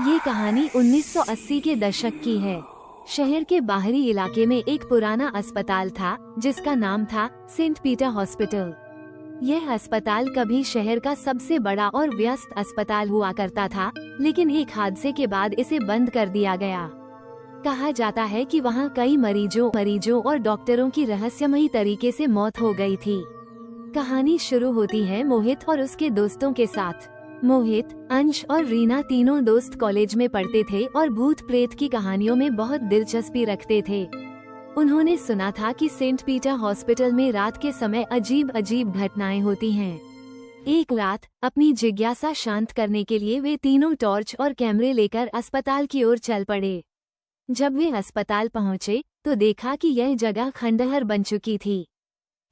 ये कहानी 1980 के दशक की है। शहर के बाहरी इलाके में एक पुराना अस्पताल था जिसका नाम था सेंट पीटर हॉस्पिटल। यह अस्पताल कभी शहर का सबसे बड़ा और व्यस्त अस्पताल हुआ करता था, लेकिन एक हादसे के बाद इसे बंद कर दिया गया। कहा जाता है कि वहां कई मरीजों और डॉक्टरों की रहस्यमयी तरीके से मौत हो गई थी। कहानी शुरू होती है मोहित और उसके दोस्तों के साथ। मोहित, अंश और रीना तीनों दोस्त कॉलेज में पढ़ते थे और भूत प्रेत की कहानियों में बहुत दिलचस्पी रखते थे। उन्होंने सुना था कि सेंट पीटर हॉस्पिटल में रात के समय अजीब अजीब घटनाएं होती हैं। एक रात अपनी जिज्ञासा शांत करने के लिए वे तीनों टॉर्च और कैमरे लेकर अस्पताल की ओर चल पड़े। जब वे अस्पताल पहुंचे तो देखा कि यह जगह खंडहर बन चुकी थी।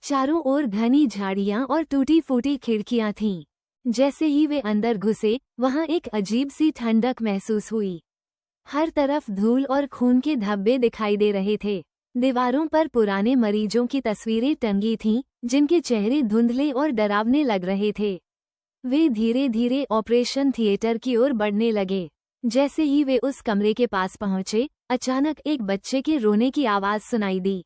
चारों ओर घनी झाड़ियां और टूटी फूटी खिड़कियां थीं। जैसे ही वे अंदर घुसे, वहां एक अजीब सी ठंडक महसूस हुई। हर तरफ धूल और खून के धब्बे दिखाई दे रहे थे। दीवारों पर पुराने मरीजों की तस्वीरें टंगी थीं, जिनके चेहरे धुंधले और डरावने लग रहे थे। वे धीरे धीरे ऑपरेशन थिएटर की ओर बढ़ने लगे। जैसे ही वे उस कमरे के पास पहुंचे, अचानक एक बच्चे के रोने की आवाज सुनाई दी।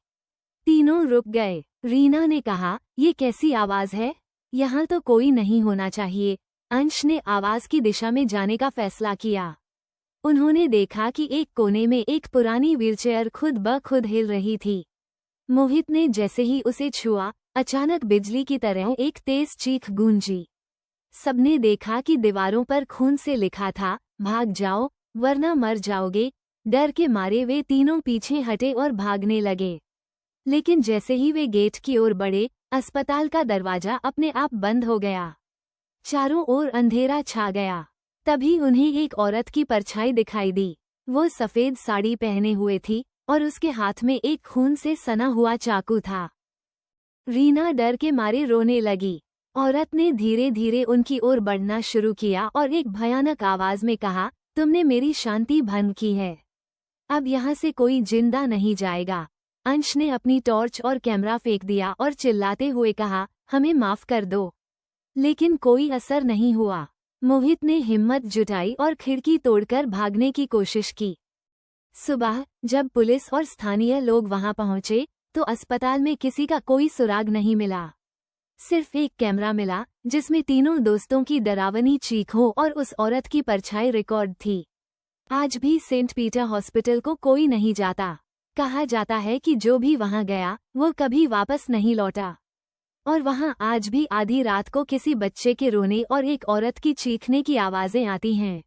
तीनों रुक गए। रीना ने कहा, ये कैसी आवाज है? यहाँ तो कोई नहीं होना चाहिए। अंश ने आवाज की दिशा में जाने का फैसला किया। उन्होंने देखा कि एक कोने में एक पुरानी व्हीलचेयर खुद ब खुद हिल रही थी। मोहित ने जैसे ही उसे छुआ, अचानक बिजली की तरह एक तेज चीख गूंजी। सबने देखा कि दीवारों पर खून से लिखा था, भाग जाओ वरना मर जाओगे। डर के मारे वे तीनों पीछे हटे और भागने लगे। लेकिन जैसे ही वे गेट की ओर बढ़े, अस्पताल का दरवाजा अपने आप बंद हो गया। चारों ओर अंधेरा छा गया। तभी उन्हें एक औरत की परछाई दिखाई दी। वो सफेद साड़ी पहने हुए थी और उसके हाथ में एक खून से सना हुआ चाकू था। रीना डर के मारे रोने लगी। औरत ने धीरे धीरे उनकी ओर बढ़ना शुरू किया और एक भयानक आवाज में कहा, तुमने मेरी शांति भंग की है। अब यहाँ से कोई जिंदा नहीं जाएगा। अंश ने अपनी टॉर्च और कैमरा फेंक दिया और चिल्लाते हुए कहा, हमें माफ कर दो। लेकिन कोई असर नहीं हुआ। मोहित ने हिम्मत जुटाई और खिड़की तोड़कर भागने की कोशिश की। सुबह जब पुलिस और स्थानीय लोग वहां पहुंचे, तो अस्पताल में किसी का कोई सुराग नहीं मिला। सिर्फ एक कैमरा मिला जिसमें तीनों दोस्तों की डरावनी चीखों और उस औरत की परछाई रिकॉर्ड थी। आज भी सेंट पीटर हॉस्पिटल को कोई नहीं जाता। कहा जाता है कि जो भी वहां गया वो कभी वापस नहीं लौटा। और वहां आज भी आधी रात को किसी बच्चे के रोने और एक औरत की चीखने की आवाजें आती हैं।